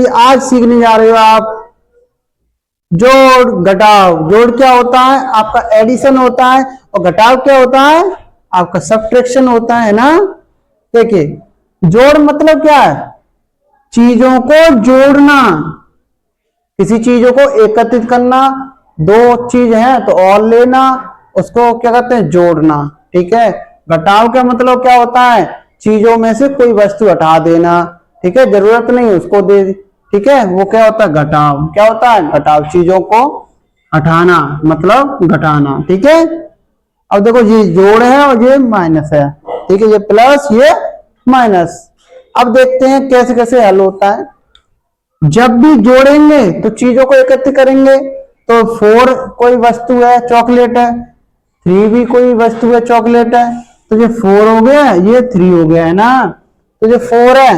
आज सीखने जा रहे हो आप जोड़ घटाव। जोड़ क्या होता है? आपका एडिशन होता है, और घटाव क्या होता है? आपका सब्ट्रैक्शन होता है ना। देखिए, जोड़ मतलब क्या है? चीजों को जोड़ना, किसी चीजों को एकत्रित करना। दो चीज है तो और लेना, उसको क्या कहते हैं? जोड़ना। ठीक है। घटाव का मतलब क्या होता है? चीजों में से कोई वस्तु हटा देना। ठीक है, जरूरत नहीं उसको दे। ठीक है, वो क्या होता है? घटाव। क्या होता है? घटाव। चीजों को हटाना मतलब घटाना। ठीक है। अब देखो, ये जोड़ है और ये माइनस है। ठीक है, ये प्लस ये माइनस। अब देखते हैं कैसे कैसे हल होता है। जब भी जोड़ेंगे तो चीजों को एकत्र करेंगे। तो 4 कोई वस्तु है, चॉकलेट है। 3 भी कोई वस्तु है, चॉकलेट है। तो ये 4 हो गया, ये 3 हो गया है ना। तो ये 4 है,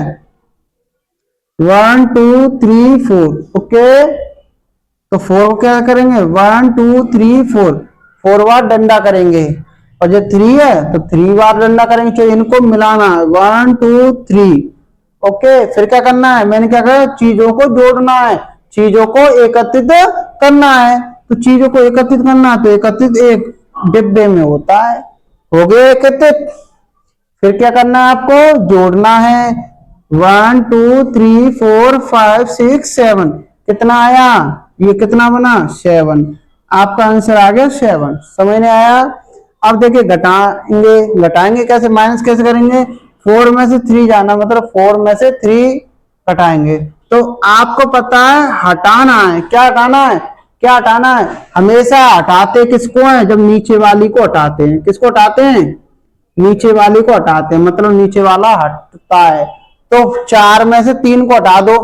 1 2 3 4। ओके, तो 4 को क्या करेंगे? 1 2 3 4, 4 बार डंडा करेंगे। और जो 3 है तो 3 बार डंडा करेंगे। तो इनको मिलाना, 1 2 3। ओके, फिर क्या करना है? मैंने क्या कहा? चीजों को जोड़ना है, चीजों को एकत्रित करना है। तो चीजों को एकत्रित करना है तो एकत्रित एक डिब्बे में होता है। हो गए एकत्रित। फिर क्या करना है? आपको जोड़ना है। 1 2 3 4 5 6 7। कितना आया? ये कितना बना? 7। आपका आंसर आ गया 7। समझ में आया? अब देखिए, घटाएंगे। घटाएंगे कैसे? माइनस कैसे करेंगे? 4 में से 3 जाना, मतलब 4 में से 3 घटाएंगे। तो आपको पता है हटाना है। क्या हटाना है? क्या हटाना है? हमेशा हटाते किसको है? जब नीचे वाली को हटाते हैं। किसको हटाते हैं? नीचे वाली को हटाते हैं, मतलब नीचे वाला हटता है। तो 4 में से 3 को हटा दो।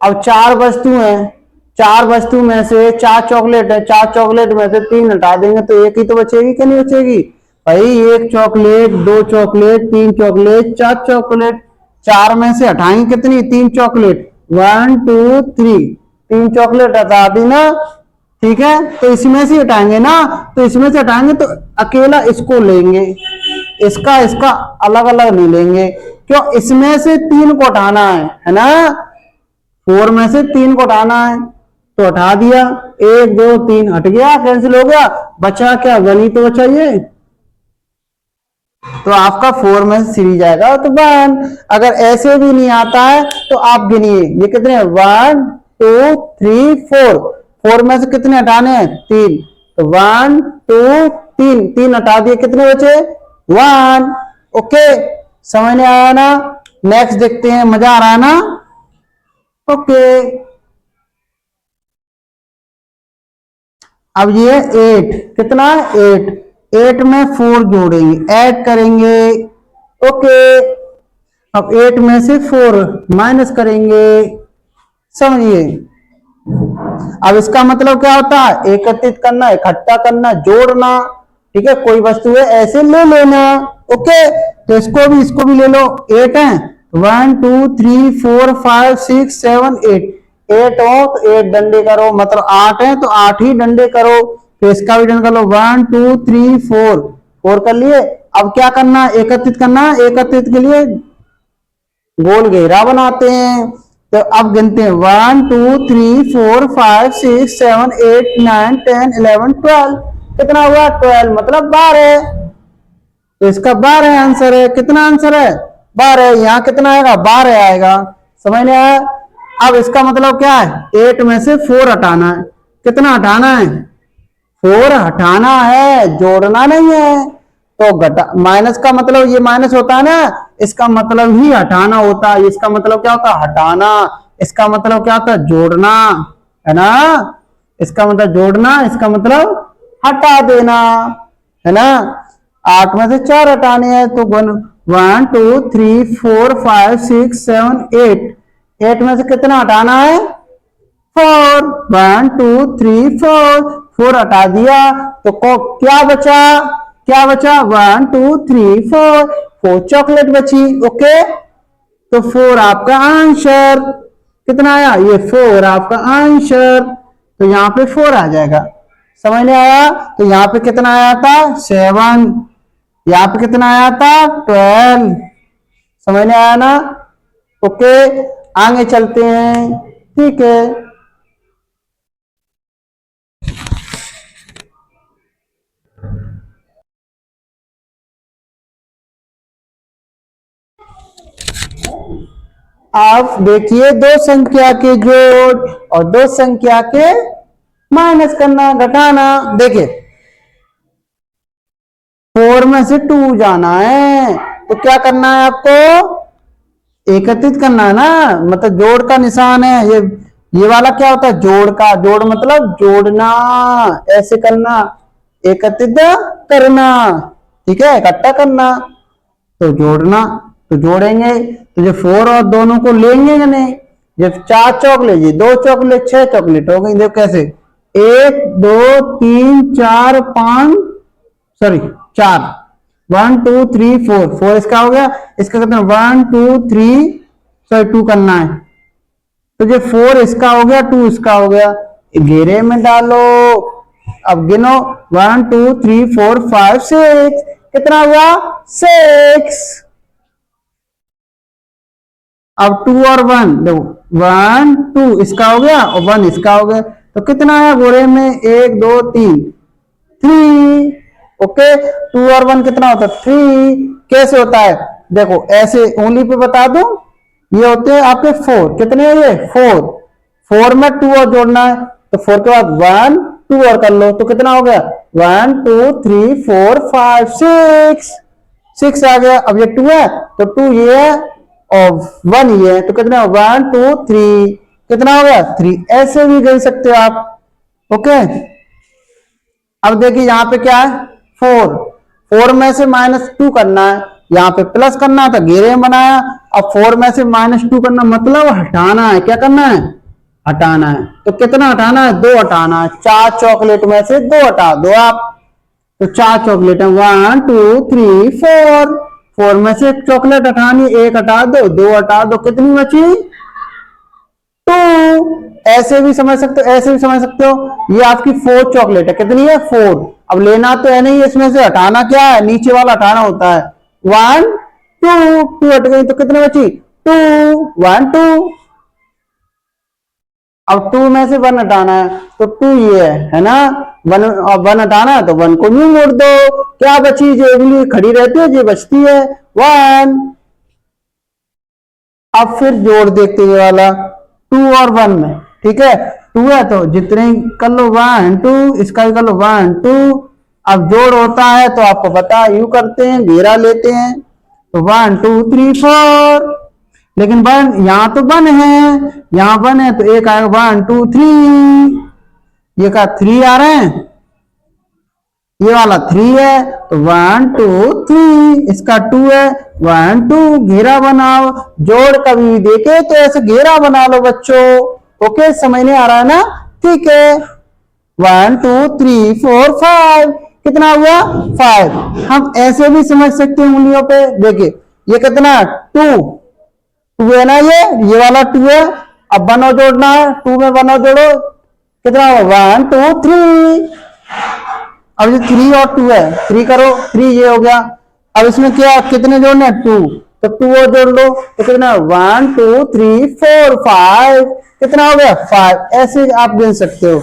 अब 4 वस्तु हैं, 4 वस्तु में से 4 चॉकलेट है, 4 चॉकलेट में से 3 हटा देंगे तो एक ही तो बचेगी कि नहीं बचेगी? भाई, 1 चॉकलेट, 2 चॉकलेट, 3 चॉकलेट, 4 चॉकलेट। 4 में से हटाएंगे कितनी? 3 चॉकलेट। 1 2 3, 3 चॉकलेट हटा दी ना। ठीक है, तो इसमें से हटाएंगे ना। तो इसमें से हटाएंगे तो अकेला इसको लेंगे, इसका इसका अलग अलग नहीं लेंगे। क्यों? इसमें से 3 को हटाना है ना। 4 में से 3 को हटाना है तो हटा दिया। 1 2 3 हट गया, कैंसिल हो गया। बचा क्या? 1 ही तो बचा ये। तो आपका 4 में से 3 जाएगा तो 1। अगर ऐसे भी नहीं आता है तो आप गिनिए, ये कितने? 1 2 3 4। 4 में से कितने हटाने हैं? 3। तो 1 2 3, 3 हटा दिए, कितने बचे? 1। ओके, समझ में आया ना? नेक्स्ट देखते हैं, मजा आ रहा है ना? ओके, अब ये 8 कितना? 8। 8 में 4 जोड़ेंगे, ऐड करेंगे। ओके, अब 8 में से 4 माइनस करेंगे। समझिए, अब इसका मतलब क्या होता है? एकत्रित करना, इकट्ठा करना, जोड़ना। ठीक है, कोई वस्तु है ऐसे ले लेना। ओके, तो इसको भी ले लो। 8 है, 1 2 3 4 5 6 7 8। 8 हो तो 8 डंडे करो, मतलब 8 है तो 8 ही डंडे करो। तो इसका भी डंडा कर लो। 1 2 3 4, 4 कर लिए। अब क्या करना? एकत्रित करना। एकत्रित के लिए गोल घेरा बनाते हैं। तो अब गिनते हैं, 1 2 3 4 5 6 7 8 9 10 11 12। कितना हुआ? 12, मतलब 12। तो इसका 12 आंसर है। कितना आंसर है? 12। यहाँ कितना आएगा? 12 आएगा। समझ में आया? अब इसका मतलब क्या है? 8 में से 4 हटाना है। कितना हटाना है? 4 हटाना है, जोड़ना नहीं है। तो घटा, माइनस का मतलब ये माइनस होता है ना, इसका मतलब ही हटाना होता है। इसका मतलब क्या होता है? हटाना। इसका मतलब क्या होता है? जोड़ना, है ना। इसका मतलब जोड़ना, इसका मतलब हटा देना, है ना। 8 में से 4 हटाने हैं तो 1 2 3 4 5 6 7 8। 8 में से कितना हटाना है? 4। 1 2 3 4, 4 हटा दिया तो क्या बचा? क्या बचा? 1 2 3 4, 4 चॉकलेट बची। ओके, तो 4 आपका आंसर। कितना आया? ये 4 आपका आंसर। तो यहाँ पे 4 आ जाएगा। समझ में आया? तो यहाँ पे कितना आया था? 7। यहाँ पे कितना आया था? 12। समझ में आया ना? ओके, आगे चलते हैं। ठीक है, आप देखिए दो संख्या के जोड़ और दो संख्या के माइनस करना, घटाना। देखिए 4 में से 2 जाना है तो क्या करना है आपको, एकत्रित करना है ना, मतलब जोड़ का निशान है ये वाला क्या होता है, जोड़ का, जोड़ मतलब जोड़ना, ऐसे करना, एकत्रित करना, ठीक है, इकट्ठा करना, तो जोड़ना, तो जोड़ेंगे तो जो 4 और दोनों को लेंगे या नहीं, जब 4 चॉकलेट, ये 2 चॉकलेट, 6 चॉकलेट हो गई। देखो कैसे, 1 2 3 4 5, सॉरी 4, 1 2 3 4, 4 इसका हो गया, इसका कितना 1 2 3, सॉरी 2 करना है, तो ये 4 इसका हो गया, 2 इसका हो गया, घेरे में डालो। अब गिनो 1 2 3 4 5 6, कितना हुआ 6। अब 2 और 1 देखो, 1 2 इसका हो गया और 1 इसका हो गया, तो कितना है गोरे में, 1 2 3 3। ओके, 2 और 1 कितना होता है 3। कैसे होता है, देखो ऐसे उंगली पे बता दो, ये होते हैं आपके 4, कितने हैं ये 4, 4 में 2 और जोड़ना है, तो 4 के बाद 1 2 और कर लो, तो कितना हो गया 1 2 3 4 5 6, 6 आ गया। अब ये 2 है तो 2 ये है और 1 ये है, तो कितना 1 2 3, कितना हो गया 3। ऐसे भी कर सकते हो आप। ओके, अब देखिए यहाँ पे क्या है 4, 4 में से -2 करना है, यहाँ पे प्लस करना था, घेरे में बनाया। अब 4 में से -2 करना मतलब हटाना है, क्या करना है हटाना है, तो कितना हटाना है 2 हटाना है, 4 चॉकलेट में से 2 हटा दो आप, तो 4 चॉकलेट है 1 2 3 4, 4 में से एक चॉकलेट हटानी, 1 हटा दो, 2 हटा दो, कितनी बची 2। ऐसे भी समझ सकते हो, ऐसे भी समझ सकते हो। ये आपकी 4 चॉकलेट है, कितनी है 4। अब लेना तो है नहीं, इसमें से हटाना क्या है, नीचे वाला हटाना होता है। 1 2 2 हट गई, तो कितनी बची 2 1 2। अब 2 में से 1 हटाना है, तो 2 ये है ना, 1 अब 1 हटाना है तो 1 को न्यू मोड़ दो, क्या बची, जो उंगली खड़ी रहती है जो बचती है 1। अब फिर जोड़ देखते ये वाला 2 और 1 में, ठीक है 2 है तो जितने कर लो 1 2, इसका भी कर लो 1 2। अब जोड़ होता है तो आपको पता यू करते हैं, घेरा लेते हैं, तो 1 2 3 4, लेकिन 1 यहाँ तो 1 है, यहाँ 1 है तो एक आएगा 1 2 3, ये का 3 आ रहे हैं, ये वाला 3 है तो 1 2 3, इसका 2 है 1 2, घेरा बनाओ। जोड़ कभी देखे तो ऐसे घेरा बना लो बच्चों। ओके, समझ नहीं आ रहा है ना, ठीक है 1 2 3 4 5, कितना हुआ 5। हम ऐसे भी समझ सकते हैं उंगलियों पे, देखिए ये कितना 2 2 है ना, ये वाला 2 है। अब 1 और जोड़ना है, 2 में 1 और जोड़ो, कितना हुआ 1 2 3। अब ये 3 और 2 है, 3 करो, 3 ये हो गया। अब इसमें क्या कितने जोड़ने 2, तो 2 और जोड़ लो, तो कितना 1 2 3 4 5, कितना हो गया 5। ऐसे आप गिन सकते हो।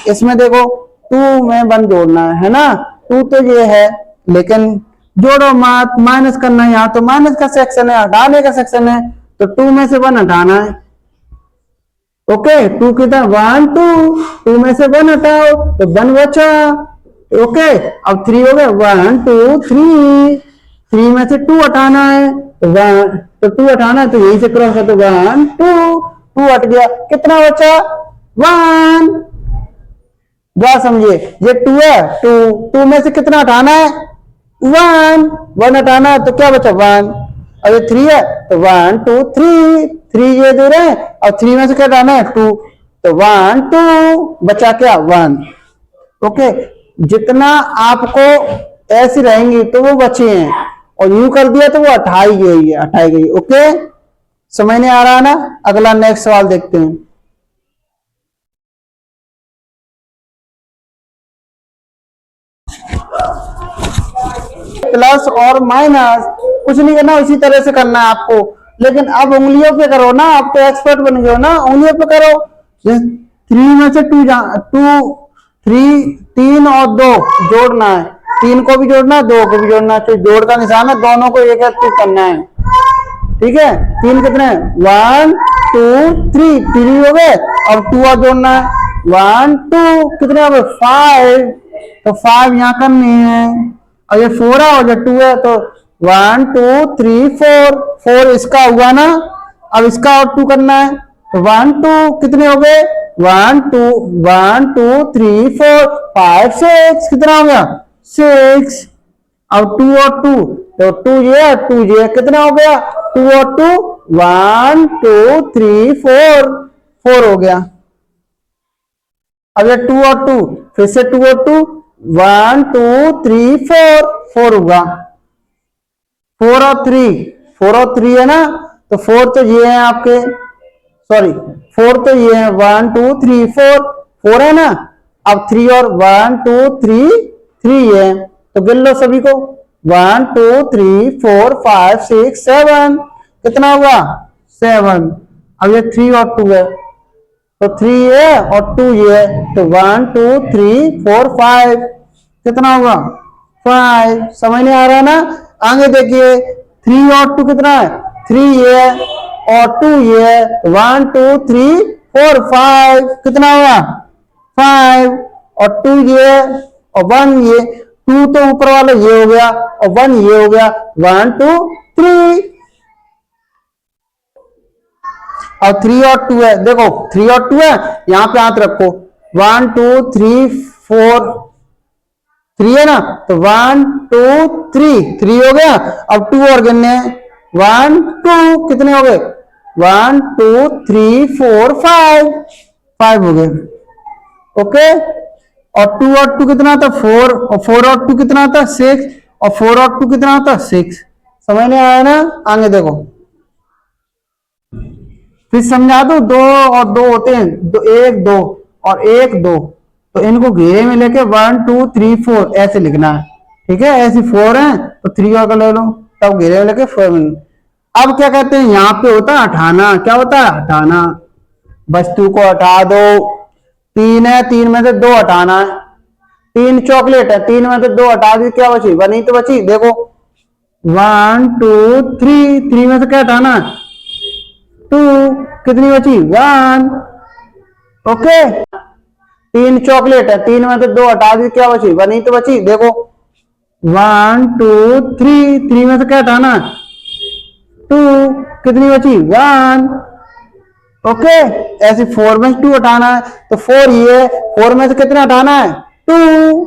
इसमें देखो 2 में 1 जोड़ना है ना, 2 तो ये है, लेकिन जोड़ो मत, माइनस करना है, यहाँ तो माइनस का सेक्शन है, हटाने का सेक्शन है, तो 2 में से 1 हटाना है। ओके, 2 कितना 1 2, 2 में से 1 हटाओ तो 1 बचा। ओके, अब 3 हो गया 1 2 3, 3 में से 2 हटाना है तो 1, तो 2 हटाना है तो यहीं से क्रॉस है, तो 1 2, 2 हट गया, कितना बचा 1। क्या समझिए, ये 2 है, 2 2 में से कितना हटाना है 1, 1 हटाना है तो क्या बचा 1। अब ये 3 है तो 1 2 3, 3 ये दे रहे हैं, और 3 में से क्या हटाना है 2, तो 1 2 बचा क्या 1। ओके, जितना आपको ऐसी रहेंगी तो वो बचे हैं, और यू कर दिया तो वो हटाई गई है, हटाई गई। ओके, समझ नहीं आ रहा ना, अगला नेक्स्ट सवाल देखते हैं। प्लस और माइनस कुछ नहीं करना, उसी तरह से करना है आपको। लेकिन अब उंगलियों पे करो ना, अब तो एक्सपर्ट बन गए हो ना, उंगलियों पे करो। 3 में से 3 और 2 जोड़ना है, 3 को भी जोड़ना है, 2 को भी जोड़ना है, तो जोड़ का निशान है, दोनों को एक एक करना है। ठीक है, 3 कितने 1 2 3, 3 हो गए, अब 2 और जोड़ना है, 1 2 कितने हो गए 5, तो 5 यहाँ करने हैं, और ये 4 है और ये 2 है, तो 1 2 3 4, 4 इसका हुआ ना, अब इसका और 2 करना है, तो 1 2 कितने हो गए 1 2 1 2 3 4 5 6, कितना हो गया 6, अब 2 और 2, तो 2 ये 2 ये कितना हो गया 2 और 2 1 2 3 4, 4 हो गया। अब ये 2 और 2 फिर से 2 और 2 1 2 3 4, 4 होगा। 4 और 3, 4 और 3 है ना, तो 4 तो ये है आपके, सॉरी 4 तो ये है 1 2 3 4, 4 है ना, अब 3 और 1 2 3, 3 है, तो गिन लो सभी को 1 2 3 4 5 6 7, कितना हुआ 7। अब ये 3 और 2 है, तो 3 है और 2 ये है, तो 1 2 3 4 5, कितना होगा 5। समझ नहीं आ रहा है ना। आगे देखिए 3 और 2 कितना है 3 ये है और 2 ये है, 1 2 3 4 5, कितना हुआ 5, और 2 ये और 1 ये, 2 तो ऊपर वाला ये हो गया और 1 ये हो गया, 1 2 3, और 3 और 2 है, देखो 3 और 2 है, यहां पे हाथ रखो 1 2 3 4, 3 है ना, तो 1 2 3, 3 हो गया, अब 2 और गिनने 1 2 कितने हो गए 1 2 3 4 5, 5 हो गए। ओके, और 2 और 2 कितना था 4, और 4 और 2 कितना था 6, और 4 और 2 कितना था 6। समझ नहीं आया ना। आगे देखो फिर समझा दो, 2 और 2 होते हैं, 1 2 और 1 2, तो इनको घेरे में लेके 1 2 3 4 ऐसे लिखना है। ठीक है, ऐसे 4 है तो 3 और ले लो, तब घेरे में लेके 4। अब क्या कहते हैं, यहाँ पे होता है हटाना। क्या होता है हटाना, वस्तु को हटा दो। 3 है, 3 में से 2 हटाना है, 3 चॉकलेट है, 3 में से 2 हटा दी, क्या बची बनी तो बची, देखो 1 2 3, 3 में से क्या हटाना है 2, कितनी बची 1। ओके, 3 चॉकलेट है, 3 में से 2 हटा दी, क्या बची बनी तो बची, देखो 1 2 3, 3 में से क्या हटाना है 2, कितनी बची 1। ओके, ऐसे 4 में से 2 हटाना है, तो 4 ये 4 में से कितना हटाना है 2,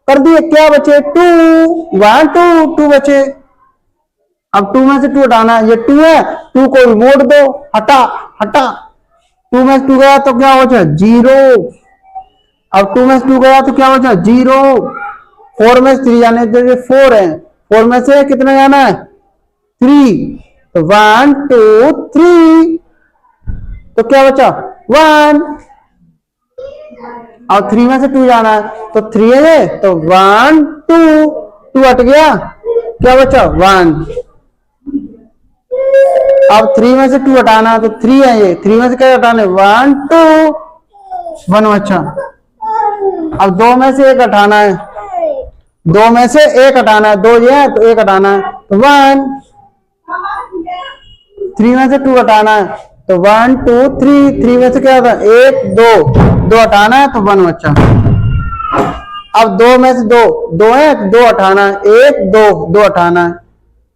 कर दिए, क्या बचे 2 1 2 2 बचे। अब 2 में से 2 हटाना है, ये 2 है, 2 को रिमोट दो, हटा हटा, 2 में से 2 गया तो क्या बचा 0। अब 2 में से 2 गया तो क्या बचा 0। 4 में से 3 जाने तो 4 है, 4 में से कितना जाना है 3, तो 1 2 3, तो क्या बचा 1। और 3 में से 2 जाना है तो 3 है, तो 1 2 2 हट गया, क्या बचा 1। अब 3 में से 2 हटाना है तो 3 है, ये 3 में से क्या हटाना है 1 2 1 बचा। अब 2 में से 1 हटाना है, 2 में से 1 हटाना है, 2 ये है तो 1 हटाना है, तो 1। 3 में से 2 हटाना है, तो 1 2 3, 3 में से क्या होता है 1 2, 2 हटाना है तो 1 बचा। अब 2 में से 2 है तो 2 हटाना है, 1 2 2 हटाना है,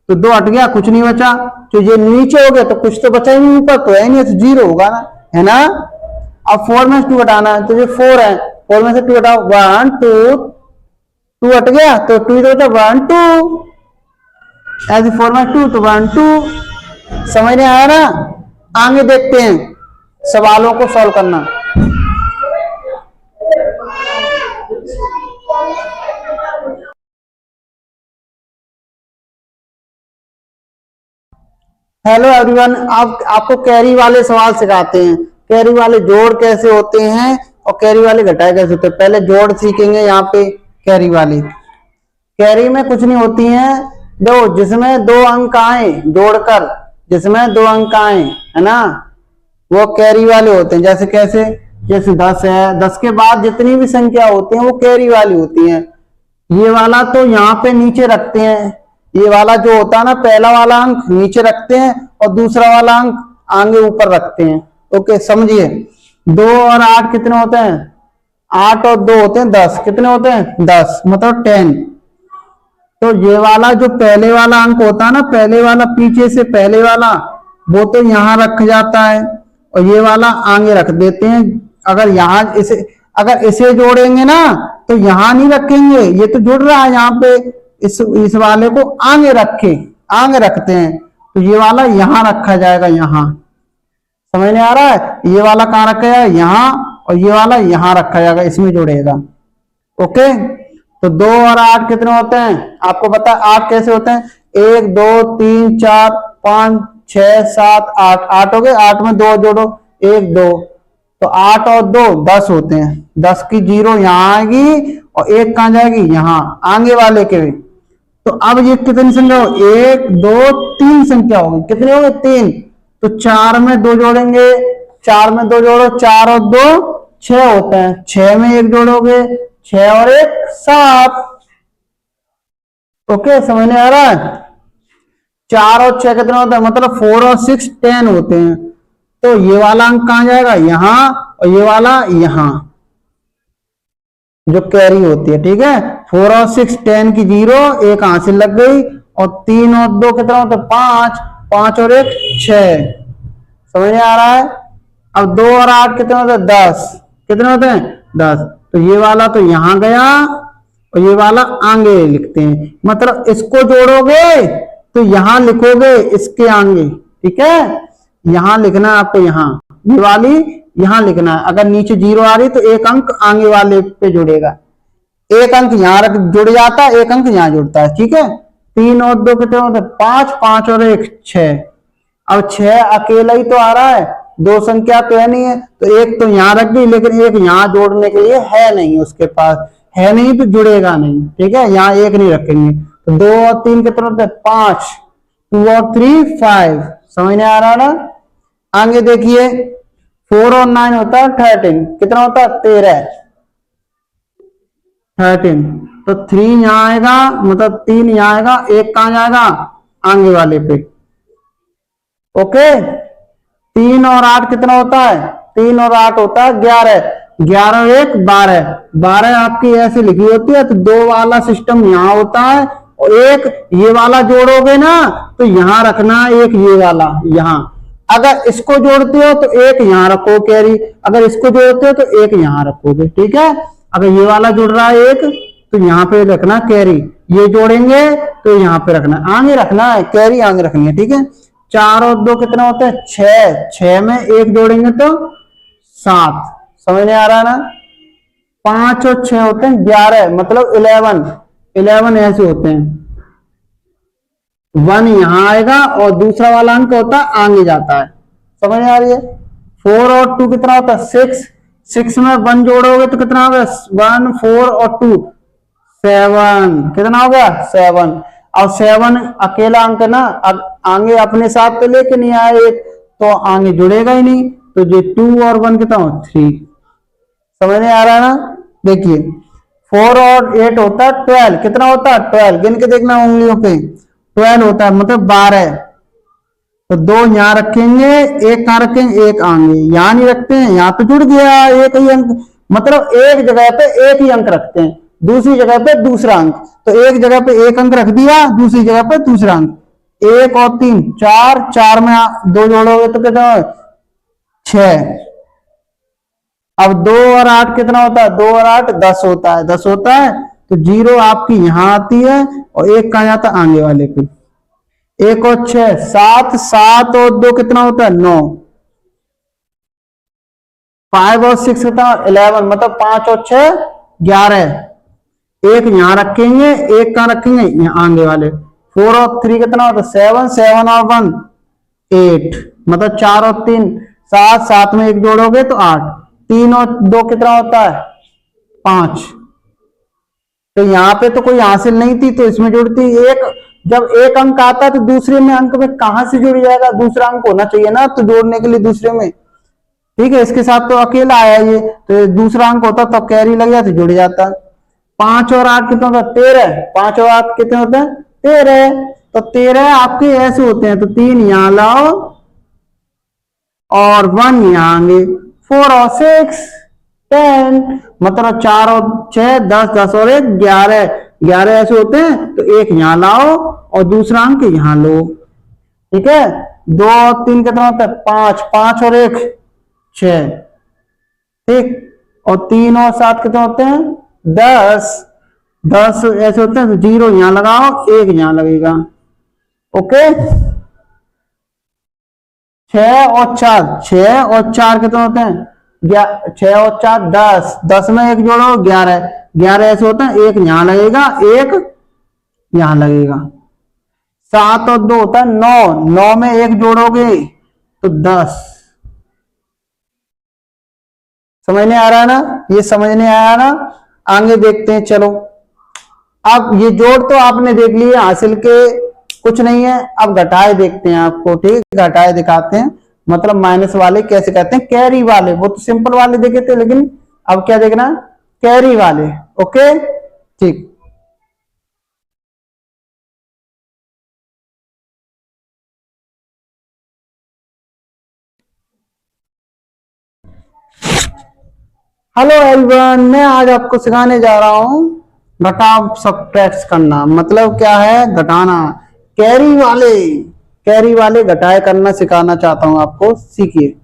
तो 2 हट गया, कुछ नहीं बचा। तो ये नीचे हो गया तो कुछ तो बचा ही नहीं, ऊपर तो है नहीं, तो 0 होगा ना, है ना। अब 4 में से 2 हटाना है, तो ये 4 है, 4 में से 2 हटाओ 1 2 2 हट गया, तो 2 तो 1 2, ऐसे 4 में 2 तो 1 2। समझ नहीं आया ना। आगे देखते हैं सवालों को सॉल्व करना। हेलो एवरीवन, आपको कैरी वाले सवाल सिखाते हैं। कैरी वाले जोड़ कैसे होते हैं और कैरी वाले घटाए कैसे होते हैं। पहले जोड़ सीखेंगे, यहाँ पे कैरी वाली। कैरी में कुछ नहीं होती है, दो जिसमें 2 अंक आए जोड़कर जिसमें 2 अंक आए, है ना, वो कैरी वाले होते हैं। जैसे कैसे, जैसे 10 है, 10 के बाद जितनी भी संख्या होती है वो कैरी वाली होती है। ये वाला तो यहाँ पे नीचे रखते हैं, ये वाला जो होता है ना, पहला वाला अंक नीचे रखते हैं और दूसरा वाला अंक आगे ऊपर रखते हैं। ओके, समझिए। 2 और 8 कितने होते हैं? 8 और 2 होते हैं 10। कितने होते हैं? 10, मतलब 10। तो ये वाला जो पहले वाला अंक होता है ना, पहले वाला पीछे से पहले वाला, वो तो यहाँ रख जाता है और ये वाला आगे रख देते हैं। अगर इसे जोड़ेंगे ना तो यहाँ नहीं रखेंगे, ये तो जुड़ रहा है यहाँ पे, इस वाले को आगे रखते हैं, तो ये वाला यहाँ रखा जाएगा। यहाँ समझ नहीं आ रहा है? ये वाला कहाँ रखा जाएगा? यहाँ, और ये वाला यहाँ रखा जाएगा, इसमें जुड़ेगा। ओके, तो 2 और 8 कितने होते हैं? आपको पता है 8 कैसे होते हैं? 1 2 3 4 5 6 7 8, 8 हो गए। 8 में 2 जोड़ो, 1 2, तो 8 और 2 10 होते हैं। 10 की 0 यहाँ आएगी और 1 कहाँ जाएगी? यहाँ, आगे वाले के भी। तो अब ये कितनी संख्या हो? 1 2 3 संख्या होगी। कितने हो गए? 3। तो 4 में 2 जोड़ेंगे, 4 में 2 जोड़ो, 4 और 2 6 होते हैं। 6 में 1 जोड़ोगे, 6 और 1 7। ओके, समझ नहीं आ रहा है? 4 और 6 कितना होता है? मतलब 4 और 6 10 होते हैं। तो ये वाला अंक कहाँ जाएगा? यहाँ, और ये वाला यहाँ, जो कैरी होती है। ठीक है, 4 और 6 10 की 0, 1 हासिल लग गई, और 3 और 2 कितना होता है? 5, 5 और 1 6। समझ नहीं आ रहा है? अब 2 और 8 कितना होता है? 10। कितने होते हैं? 10। तो ये वाला तो यहां गया और ये वाला आगे लिखते हैं, मतलब इसको जोड़ोगे तो यहां लिखोगे इसके आगे। ठीक है, यहां लिखना है आपको, यहाँ ये वाली यहां लिखना है। अगर नीचे 0 आ रही तो 1 अंक आगे वाले पे जुड़ेगा, 1 अंक यहाँ जुड़ जाता है, 1 अंक यहाँ जुड़ता है। ठीक है, 3 और 2 कितने होते हैं? 5, 5 और 1 6। अब 6 अकेला ही तो आ रहा है, 2 संख्या तो है नहीं है, तो 1 तो यहाँ रख दी, लेकिन 1 यहाँ जोड़ने के लिए है नहीं, उसके पास है नहीं तो जुड़ेगा नहीं। ठीक है, यहाँ 1 नहीं रखेंगे। तो 2 और 3 कितने होते हैं? 5, 2 और 3 5। समझ नहीं आ रहा ना? आगे देखिए, 4 और 9 होता है 13। कितना होता है? 13 13। तो 3 यहाँ आएगा, मतलब 3 यहाँ आएगा, 1 कहाँ जाएगा? आगे वाले पे। ओके, 3 और 8 कितना होता है? 3 और 8 होता है 11। 11 और 1 12। 12 आपकी ऐसे लिखी होती है, तो 2 वाला सिस्टम यहाँ होता है और 1 ये वाला जोड़ोगे ना तो यहाँ रखना है, 1 ये वाला यहाँ। अगर इसको जोड़ते हो तो 1 यहाँ रखो कैरी, अगर इसको जोड़ते हो तो 1 यहाँ रखोगे। ठीक है, अगर ये वाला जुड़ रहा है 1 तो यहाँ पे रखना कैरी, ये जोड़ेंगे तो यहाँ पे रखना, आगे रखना है, कैरी आगे रखनी है। ठीक है, 4 और 2 कितना होता है? 6। 6 में 1 जोड़ेंगे तो 7। समझ नहीं आ रहा ना? 5 और 6 होते हैं 11, मतलब 11। 11 ऐसे होते हैं, 1 यहाँ आएगा और दूसरा वाला अंक होता है आगे जाता है। समझ आ रही है? 4 और 2 कितना होता है? 6। 6 में 1 जोड़ोगे तो कितना होगा? 1 4 और 2 7। कितना हो गया? 7। और 7 अकेला अंक है ना, अब आगे अपने साथ तो लेके नहीं आए एक, तो आगे जुड़ेगा ही नहीं, तो जो 2 और 1 कितना हो? 3। समझ नहीं आ रहा है ना? देखिए, 4 और 8 होता है 12। कितना होता है? 12। गिन के देखना उंगलियों पे, 12 होता है, मतलब 12। तो 2 यहाँ रखेंगे, 1 कहाँ रखेंगे? 1 आगे, यहाँ नहीं रखते हैं, यहाँ तो जुड़ गया, एक ही अंक, मतलब एक जगह पे एक ही अंक रखते हैं, दूसरी जगह पे दूसरा अंक। तो एक जगह पे 1 अंक रख दिया, दूसरी जगह पे दूसरा अंक। 1 और 3 4, 4 में 2 जोड़ोगे तो कितना? 6। अब 2 और 8 कितना होता है? 2 और 8 10 होता है। 10 होता है तो 0 आपकी यहां आती है और 1 कहाँ जाता है? आगे वाले पे। 1 और 6 7। 7 और 2 कितना होता है? 9। 5 और 6 कितना? 11, मतलब 5 और 6 11। 1 यहां रखेंगे, 1 कहाँ रखेंगे? यहाँ आगे वाले। 4 और 3 कितना होता है? 7। 7 और 1 8, मतलब 4 और 3 7। 7 में 1 जोड़ोगे तो 8। 3 और 2 कितना होता है? 5। तो यहाँ पे तो कोई हासिल नहीं थी, तो इसमें जुड़ती। 1 जब एक अंक आता है तो दूसरे में अंक में कहां से जुड़ जाएगा, दूसरा अंक होना चाहिए ना, तो जोड़ने के लिए दूसरे में। ठीक है, इसके साथ तो अकेला आया ये, तो दूसरा अंक होता तो कैरी लग जाता, जुड़ जाता। 5 और 8 कितना होता है, 13। 5 और 8 कितने होते हैं, 13। तो 13 आपके ऐसे होते हैं, तो 3 यहां लाओ और 1 यहां आएंगे, 4 और 6 10, मतलब 4 और 6 10, 10 और 1 11, 11 ऐसे होते हैं, तो एक यहां लाओ और दूसरा अंक यहां लो। ठीक है, 2 और 3 कितना होता है, 5, 5 और 1 6। ठीक, और 3 और 7 कितने होते हैं, 10, 10 ऐसे होते हैं, तो 0 यहां लगाओ, 1 यहां लगेगा। ओके, 6 और 4, 6 और 4 कितने होते हैं, 6 और 4 10, 10 में 1 जोड़ो 11, 11 ऐसे होते हैं, 1 यहां लगेगा, 1 यहां लगेगा। 7 और 2 होता है 9, 9 में 1 जोड़ोगे तो 10। समझ नहीं आ रहा है ना, ये समझ नहीं आया ना, आगे देखते हैं। चलो, अब ये जोड़ तो आपने देख लिए, हासिल के कुछ नहीं है, अब घटाए देखते हैं आपको। ठीक, घटाए दिखाते हैं, मतलब माइनस वाले कैसे करते हैं, कैरी वाले, वो तो सिंपल वाले देखे थे, लेकिन अब क्या देखना, कैरी वाले। ओके, ठीक। हेलो एवरीवन, मैं आज आपको सिखाने जा रहा हूं घटाव सबट्रैक्ट करना। मतलब क्या है, घटाना। कैरी वाले, कैरी वाले घटाए करना सिखाना चाहता हूं आपको, सीखिए।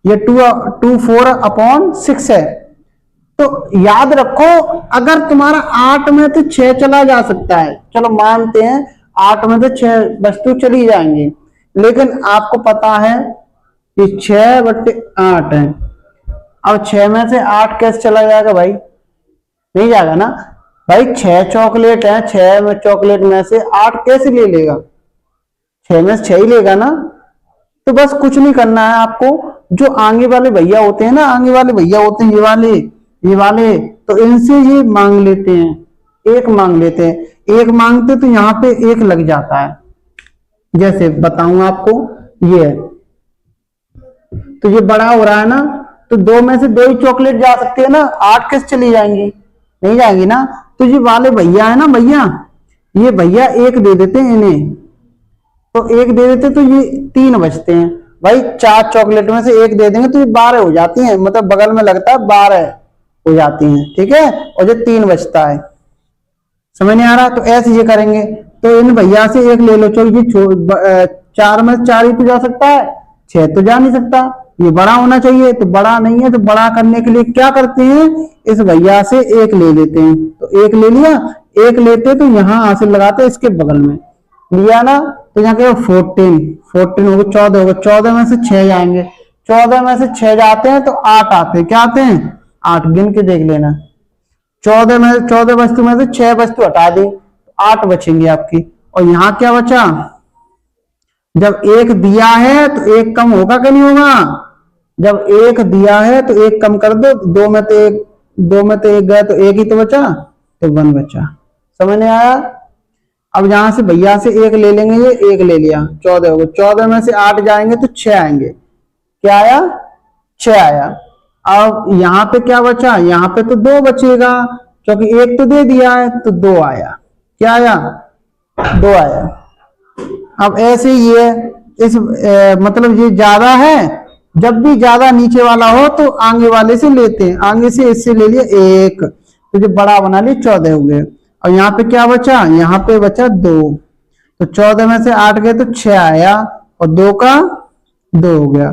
ये 2 4/6 है, तो याद रखो, अगर तुम्हारा 8 में तो 6 चला जा सकता है, चलो मानते हैं 8 में तो 6 वस्तु चली जाएंगी, लेकिन आपको पता है कि 6/8 है। अब 6 में से 8 कैसे चला जाएगा भाई, नहीं जाएगा ना भाई। 6 चॉकलेट है, 6 में चॉकलेट में से 8 कैसे ले लेगा, 6 में से 6 ही लेगा ना। तो बस कुछ नहीं करना है आपको, जो आगे वाले भैया होते हैं ना, आगे वाले भैया होते हैं ये वाले, तो इनसे ये मांग लेते हैं, एक मांग लेते हैं, एक मांगते तो यहाँ पे एक लग जाता है। जैसे बताऊंगा आपको, ये है, तो ये बड़ा हो रहा है ना, तो 2 में से 2 ही चॉकलेट जा सकती है ना, 8 कैसे चली जाएंगी, नहीं जाएंगी ना। तो ये वाले भैया है ना, भैया, ये भैया एक दे देते हैं इन्हें, तो एक दे देते तो ये 3 बचते हैं भाई। 4 चॉकलेट में से एक दे देंगे तो ये 12 हो जाती हैं, मतलब बगल में लगता है 12 हो जाती हैं। ठीक है, और ये 3 बचता है। समझ नहीं आ रहा, तो ऐसे ये करेंगे, तो इन भैया से एक ले लो। चलो, ये 4 में 4 ही तो जा सकता है, 6 तो जा नहीं सकता, ये बड़ा होना चाहिए, तो बड़ा नहीं है, तो बड़ा करने के लिए क्या करते हैं, इस भैया से एक ले लेते हैं। तो एक ले लिया, एक लेते तो यहाँ हासिल लगाते इसके बगल में, लिया ना, तो यहाँ के 14, 14 हो गए, 14 हो गए, 14 में से 6 जाएंगे, 14 में से 6 जाते हैं तो 8 आते हैं, क्या आते हैं, 8 गिन के देख लेना। 14 में 14 वस्तु में से 6 वस्तु हटा दी, 8 बचेंगी आपकी। और यहाँ क्या बचा, जब एक दिया है तो एक कम होगा कि नहीं होगा, जब एक दिया है तो एक कम कर दो, 2 में तो एक, 2 में तो एक गया, तो एक ही तो बचा, तो 1 बचा। समझ नहीं आया। अब यहां से भैया से एक ले लेंगे, ये एक ले लिया, 14 हो गए, 14 में से 8 जाएंगे तो 6 आएंगे, क्या आया, 6 आया। अब यहाँ पे क्या बचा, यहाँ पे तो 2 बचेगा, क्योंकि एक तो दे दिया है, तो 2 आया, क्या आया, 2 आया। अब ऐसे ही है, इस मतलब ये ज्यादा है, जब भी ज्यादा नीचे वाला हो तो आगे वाले से लेते हैं, आगे से इससे ले लिया 1, तो जो बड़ा बना लिया, 14 हो गए। और यहाँ पे क्या बचा, यहाँ पे बचा 2, तो 14 में से 8 गए तो 6 आया, और 2 का 2 हो गया।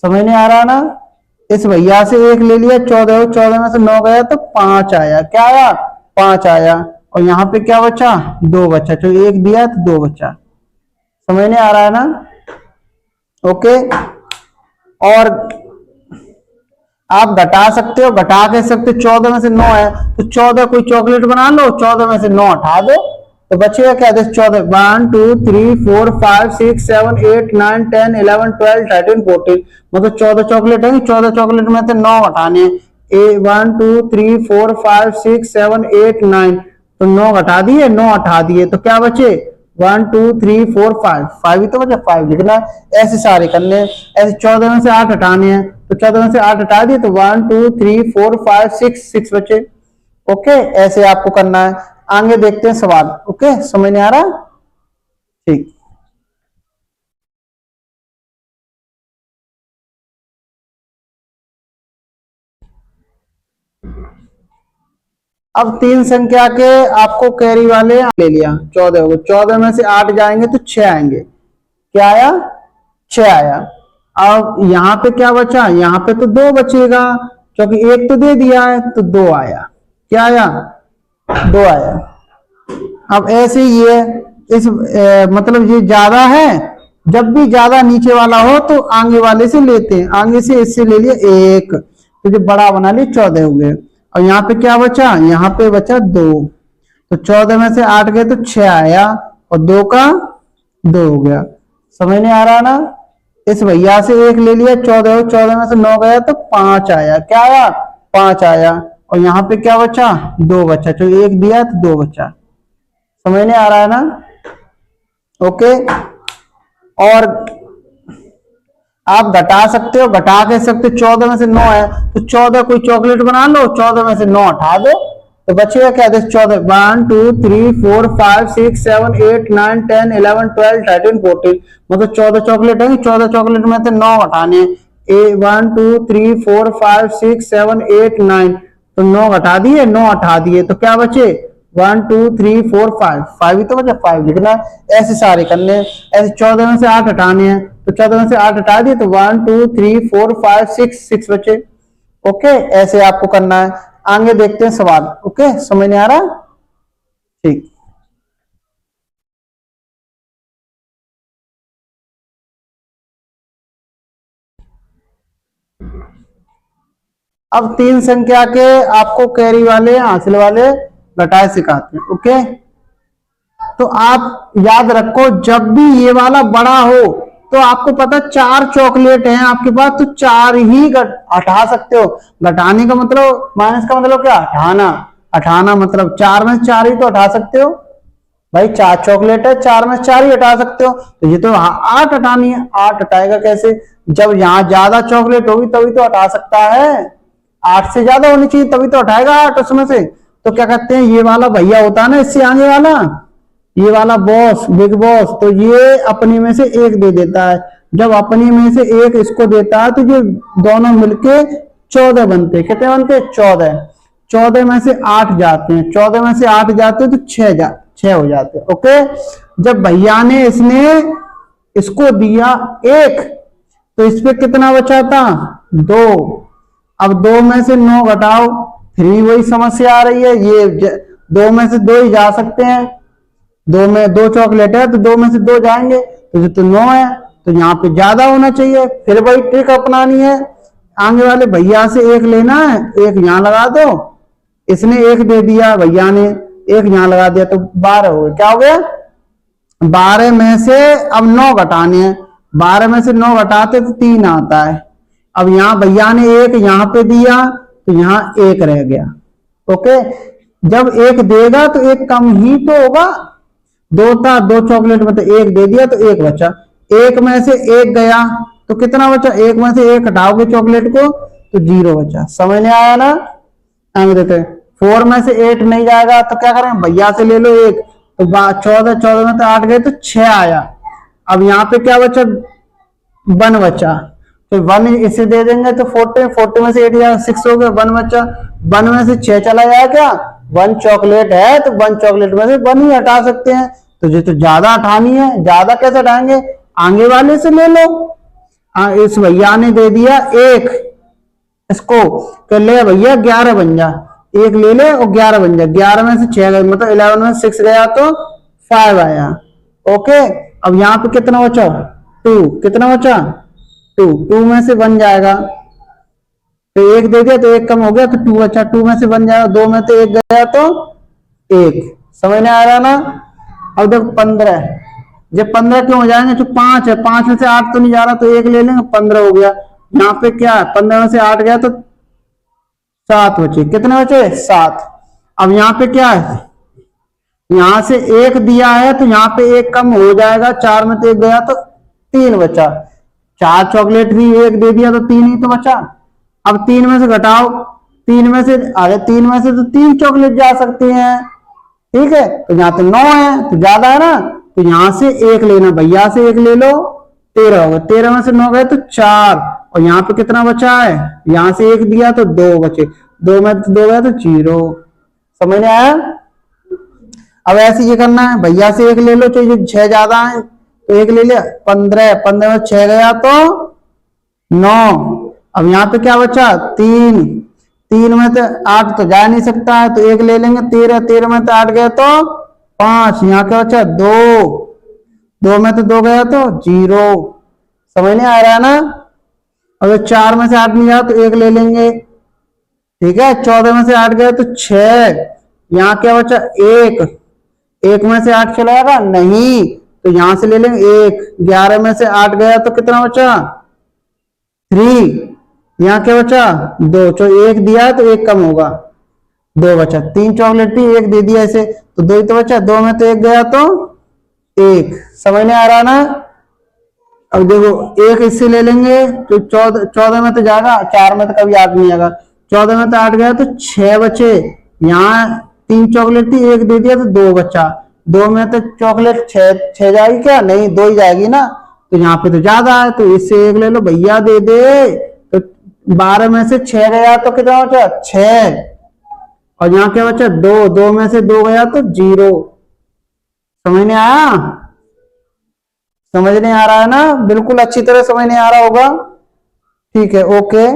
समझ नहीं आ रहा ना, इस भैया से एक ले लिया, 14, 14 में से 9 गया तो 5 आया, क्या आया, 5 आया। और यहाँ पे क्या बचा, 2 बचा, जो एक दिया तो 2 बचा। समझ नहीं आ रहा है ना, ओके। और आप घटा सकते हो, घटा के सकते, 14 में से 9 है तो 14 कोई चॉकलेट बना लो, 14 में से 9 हटा दो, तो बचेगा क्या, 14, 1 2 3 4 5 6 7 8 9 10 11 12 13 14, मतलब 14 चॉकलेट है, 14 चॉकलेट में से 9 हटाने, 1 2 3 4 5 6 7 8 9, तो 9 घटा दिए, 9 हटा दिए, तो क्या बचे 1 2 3 4 5, 5 ही तो बचा, 5 लिखना। ऐसे सारे करने, ऐसे 14 में से 8 हटाने हैं, तो 14 में से 8 हटा दिए तो 1 2 3 4 5 6 बचे। ओके, ऐसे आपको करना है। आगे देखते हैं सवाल। ओके, समझ नहीं आ रहा? ठीक। अब तीन संख्या के आपको कैरी वाले ले लिया, 14 हो गए, 14 में से 8 जाएंगे तो 6 आएंगे। क्या आया? 6 आया। अब यहाँ पे क्या बचा? यहाँ पे तो 2 बचेगा, क्योंकि 1 तो दे दिया है, तो 2 आया। क्या आया? 2 आया। अब ऐसे ही ये मतलब ये ज्यादा है, जब भी ज्यादा नीचे वाला हो तो आगे वाले से लेते हैं, आगे से इससे ले लिया 1, तो जो बड़ा बना लिया 14 हो गए। और यहाँ पे क्या बचा? यहाँ पे बचा 2, तो 14 में से 8 गए तो 6 आया, और 2 का 2 हो गया। समझ नहीं आ रहा ना? इस भैया से 1 ले लिया, 14 14 में से 9 गया तो 5 आया। क्या आया? 5 आया। और यहाँ पे क्या बचा? 2 बचा, तो 1 दिया तो 2 बचा। समझ नहीं आ रहा है ना? ओके। और आप घटा सकते हो, घटा कह सकते हो, 14 में से 9 है तो 14 कोई चॉकलेट बना लो, 14 में से 9 हटा दो तो बचेगा क्या? 14 1 2 3 4 5 6 7 8 9 10 11 12 13 14, मतलब 14 चॉकलेट है। 14 चॉकलेट में से 9 हटाने, 1 2 3 4 5 6 7 8 9, तो 9 घटा दिए, 9 हटा दिए, तो क्या बचे 1 2 3 4 5, 5 ही तो बचा, 5 लिखना। ऐसे सारे करने, ऐसे 14 में से 8 हटाने हैं, तो 14 में से 8 हटा दिए तो 1 2 3 4 5 6 बचे। ओके, ऐसे आपको करना है। आगे देखते हैं सवाल। ओके, समझ नहीं आ रहा? ठीक। अब तीन संख्या के आपको कैरी वाले हासिल वाले घटाए सिखाते हैं। ओके, तो आप याद रखो, जब भी ये वाला बड़ा हो तो आपको पता 4 चॉकलेट हैं आपके पास, तो 4 ही हटा सकते हो। घटाने का मतलब, माइनस का मतलब क्या? हटाना। हटाना मतलब 4 में 4 ही तो हटा सकते हो भाई, 4 चॉकलेट है, 4 में 4 ही हटा सकते हो। तो ये तो 8 हटानी है, 8 हटाएगा कैसे? जब यहाँ ज्यादा चॉकलेट होगी तभी तो हटा सकता है, 8 से ज्यादा होनी चाहिए तभी तो हटाएगा 8 उसमें से। तो क्या कहते हैं, ये वाला भैया होता है ना इससे आगे वाला, ये वाला बॉस, बिग बॉस, तो ये अपने में से 1 दे देता है। जब अपने में से 1 इसको देता है तो ये दोनों मिलके 14 बनते। कितने बनते? 14। 14 में से 8 जाते हैं, 14 में से 8 जाते हैं तो 6 हो जाते हैं। ओके, जब भैया ने इसको दिया 1, तो इस पे कितना बचा था? 2। अब 2 में से 9 घटाओ, 3, वही समस्या आ रही है। ये 2 में से 2 ही जा सकते हैं, 2 में 2 चॉकलेट है तो 2 में से 2 जाएंगे, तो जो तो 9 है, तो यहाँ पे ज्यादा होना चाहिए। फिर वही ट्रिक अपनानी है, आगे वाले भैया से 1 लेना है, 1 यहाँ लगा दो, इसने 1 दे दिया, भैया ने 1 यहाँ लगा दिया, तो 12 हो गए। क्या हो गया? 12 में से अब 9 घटाने हैं, 12 में से 9 घटाते तो 3 आता है। अब यहाँ भैया ने 1 यहाँ पे दिया तो यहाँ 1 रह गया। ओके, जब 1 देगा तो 1 कम ही तो होगा, 2 था, 2 चॉकलेट में तो 1 दे दिया तो 1 बचा। 1 में से 1 गया तो कितना बचा? 1 में से 1 हटाओगे चॉकलेट को तो 0 बचा। समझ नहीं आया ना? आगे देखते हैं। 4 में से 8 नहीं जाएगा तो क्या करें? भैया से ले लो 1, तो 14 में तो 8 गए तो 6 आया। अब यहाँ पे क्या बचा? 1 बचा, तो 1 इसे दे देंगे तो 40 में से 8 जाएगा, 6 हो गया, 1 बचा। 1 में से 6 चला जाएगा, क्या 1 चॉकलेट है तो 1 चॉकलेट में से 1 ही हटा सकते हैं। तो जो तो ज्यादा हटानी है, ज्यादा कैसे हटाएंगे? आगे वाले से ले लो। इस भैया ने दे दिया 1, इसको कर ले भैया 11 बन जा, 1 ले ले और 11 बन जा। 11 में से 6 गए, मतलब 11 में 6 गया तो 5 आया। ओके, अब यहाँ पे कितना बचा? 2। कितना बचा? 2 में से 1 जाएगा, तो 1 दे दिया तो 1 कम हो गया तो 2 बचा, 2 में से 1 जाएगा, 2 में से 1 गया तो 1। समझ नहीं आ रहा ना? अब देखो 15, जब 15 क्यों हो जाएंगे? जो 5 है, 5 में से 8 तो नहीं जा रहा, तो 1 ले लेंगे, 15 हो गया। यहाँ पे क्या है? 15 में से 8 गया तो 7 बचे। कितने बचे? 7। अब यहाँ पे क्या है? यहां से एक दिया है तो यहाँ पे एक कम हो जाएगा, 4 में से एक गया तो 3 बचा। 4 चॉकलेट थी, एक दे दिया तो 3 ही तो बचा। अब 3 में से घटाओ, 3 में से अरे 3 में से तो 3 चॉकलेट जा सकती हैं, ठीक है। तो यहाँ तो 9 है तो ज्यादा है ना, तो यहां से एक लेना, भैया से एक ले लो, 13 होगा। 13 में से 9 गए तो 4, और यहाँ पे कितना बचा है, यहां से एक दिया तो 2 बचे, 2 में 2 गया तो 0। समझ में आया। अब ऐसे ये करना है, भैया से एक ले लो, चाहिए 6 ज्यादा है तो एक ले लिया, 15, 15 में 6 गया तो 9। अब यहाँ पे क्या बचा, 3, 3 में से 8 तो जा नहीं सकता है तो एक ले लेंगे, 13, 13 में से 8 गया तो 5, यहाँ क्या बचा 2, 2 में से 2 गया तो 0। समझ नहीं आ रहा है ना। अगर 4 में से 8 नहीं आया तो एक ले लेंगे, ठीक है। 14 में से 8 गया तो 6, यहाँ क्या बचा 1, 1 में से 8 चला जाएगा नहीं, तो यहां से ले लेंगे 1। 11 में से 8 गया तो कितना बचा 3, यहाँ क्या बचा 2, जो एक दिया है तो एक कम होगा, 2 बचा। 3 चॉकलेट थी, एक दे दिया इसे तो 2 ही तो बचा, 2 में तो एक गया तो 1। समझ नहीं आ रहा ना। अब देखो एक इससे ले लेंगे तो 14 में तो जाएगा, 4 में तो कभी 8 नहीं आएगा, 14 में तो 8 गया तो 6 बचे। यहाँ 3 चॉकलेट थी, एक दे दिया तो 2 बचा, 2 में तो चॉकलेट 6 जाएगी क्या, नहीं 2 ही जाएगी ना, तो यहाँ पे तो ज्यादा है तो इससे एक ले लो, भैया दे दे। तो 12 में से 6 गया तो कितना बचा 6, और यहाँ क्या बचा 2, 2 में से 2 गया तो 0। समझ नहीं आया, समझ नहीं आ रहा है ना, बिल्कुल अच्छी तरह समझ नहीं आ रहा होगा, ठीक है ओके।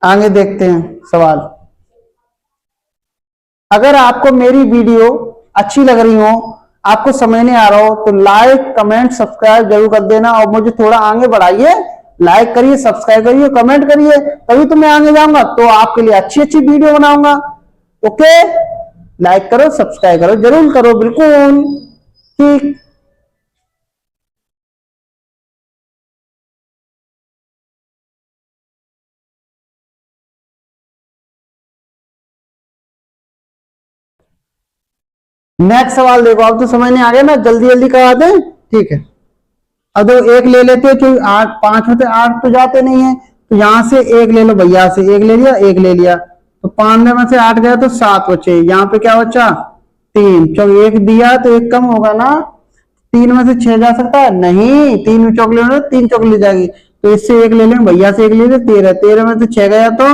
आगे देखते हैं सवाल। अगर आपको मेरी वीडियो अच्छी लग रही हो, आपको समझ नहीं आ रहा हो तो लाइक कमेंट सब्सक्राइब जरूर कर देना, और मुझे थोड़ा आगे बढ़ाइए, लाइक करिए, सब्सक्राइब करिए, कमेंट करिए, तभी तो मैं आगे जाऊंगा, तो आपके लिए अच्छी अच्छी वीडियो बनाऊंगा। ओके, लाइक करो, सब्सक्राइब करो, जरूर करो, बिल्कुल ठीक। नेक्स्ट सवाल देखो, अब तो समझ नहीं आ गया ना, जल्दी जल्दी करा दें, ठीक है। अब देखो एक ले लेते हैं, क्योंकि 8 5 में से 8 तो जाते नहीं है, तो यहां से एक ले लो, भैया से एक ले लिया, एक ले लिया, तो 5 में से 8 गया तो 7 बचे, यहाँ पे क्या बचा 3, चलो एक दिया तो एक कम होगा ना, 3 में से 6 जा सकता है नहीं, 3 चॉकलेट में 3 चॉकलेट जाएगी, तो इससे एक ले लेंगे, भैया से एक ले लेंगे, 13, 13 में से 6 गया तो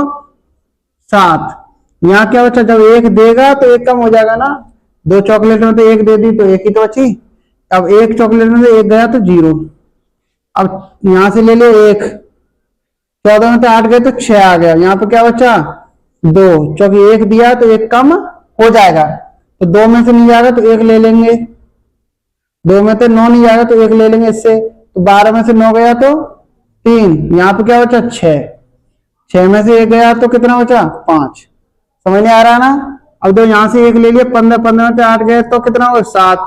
7, यहाँ क्या बचा, जब एक देगा तो एक कम हो जाएगा ना, 2 चॉकलेट में तो एक दे दी तो एक ही तो बची, अब एक चॉकलेट में से एक गया तो 0। अब यहां से ले ले एक, 14 में से 8 गए तो 6 आ गया, यहाँ पे क्या बचा 2, क्योंकि एक दिया तो एक कम हो जाएगा, तो 2 में से नहीं जाएगा तो एक ले लेंगे, 2 में से 9 नहीं जाएगा तो एक ले लेंगे इससे, तो 12 में से 9 गया तो 3, यहाँ पे क्या बचा 6, 6 में से एक गया तो कितना बचा 5। समझ नहीं आ रहा ना। अब दो यहाँ से एक ले लिया, 15, 15 में से 8 गए तो कितना होगा 7,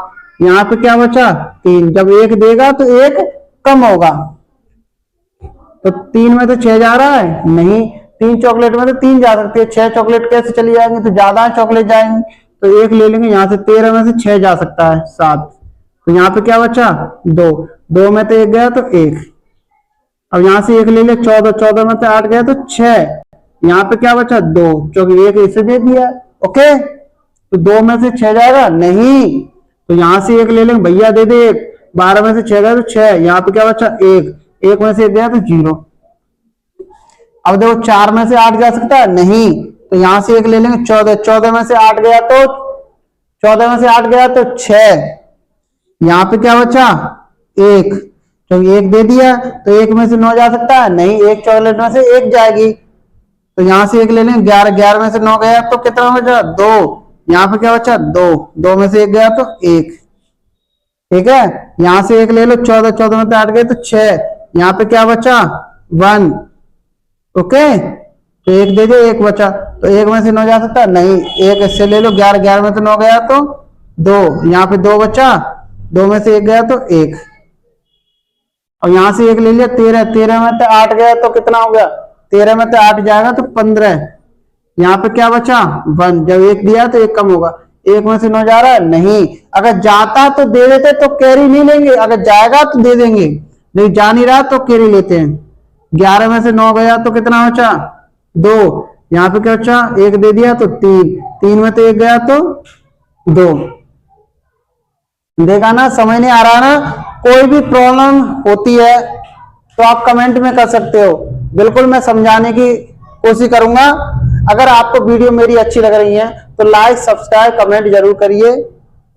यहाँ पे क्या बचा 3, जब एक देगा तो एक कम होगा, तो 3 में तो 6 जा रहा है नहीं, 3 चॉकलेट में तो 3 जा सकती है, 6 चॉकलेट कैसे चली जाएंगी, तो ज्यादा चॉकलेट जाएंगी, तो एक ले लेंगे, यहाँ से 13 में से 6 जा सकता है 7, तो यहाँ पे क्या बचा 2, 2 में तो एक गया तो एक, अब यहाँ से एक ले लिया 14, 14 में से 8 गया तो 6, यहाँ पे क्या बचा 2, क्योंकि एक इसे दे दिया। ओके, तो 2 में से 6 जाएगा नहीं, तो यहां से एक ले लेंगे, भैया दे दे एक, 12 में से 6 गया तो 6, यहाँ पे क्या बचा एक, एक में से एक गया तो 0। अब देखो 4 में से 8 जा सकता है नहीं, तो यहां से एक ले लेंगे 14, 14 में से 8 गया तो 14 में से 8 गया तो 6, यहाँ पे क्या बचा एक, क्योंकि एक दे दिया तो एक में से 9 जा सकता है नहीं, एक चॉकलेट में से एक जाएगी, तो यहां से एक ले लेंगे, 11, 11 में से 9 गया तो कितना बचा 2, यहाँ पे क्या बचा 2, 2 में से एक गया तो एक, ठीक है। यहां से एक ले लो 14, 14 में से 8 गए तो 6, यहाँ पे क्या बचा 1। ओके, तो एक दे दो, एक बचा, तो एक में से 9 जा सकता नहीं, एक इससे ले लो, 11, 11 में से 9 गया तो 2, यहाँ पे 2 बचा, 2 में से एक गया तो एक, और यहां से एक ले लिया 13, 13 में से 8 गया तो कितना हो गया 13 में से 8 जाएगा तो 15, यहाँ पे क्या बचा 1, जब एक दिया तो एक कम होगा, 1 में से 9 जा रहा है नहीं, अगर जाता तो दे देते तो कैरी नहीं लेंगे, अगर जाएगा तो दे देंगे, नहीं जा नहीं रहा तो कैरी लेते हैं। 11 में से 9 गया तो कितना बचा 2, यहाँ पे क्या बचा 1 दे दिया तो 3, 3 में तो 1 गया तो 2। देखा ना, समझ नहीं आ रहा ना, कोई भी प्रॉब्लम होती है तो आप कमेंट में कर सकते हो, बिल्कुल मैं समझाने की कोशिश करूंगा। अगर आपको वीडियो मेरी अच्छी लग रही है तो लाइक सब्सक्राइब कमेंट जरूर करिए।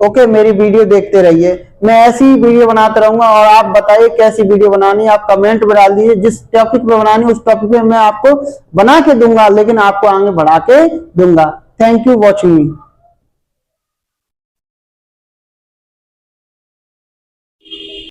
ओके, मेरी वीडियो देखते रहिए, मैं ऐसी ही वीडियो बनाता रहूंगा। और आप बताइए कैसी वीडियो बनानी है, आप कमेंट में डाल दीजिए, जिस टॉपिक पे बनानी है उस टॉपिक पे मैं आपको बना के दूंगा, लेकिन आपको आगे बढ़ा के दूंगा। Thank you watching me.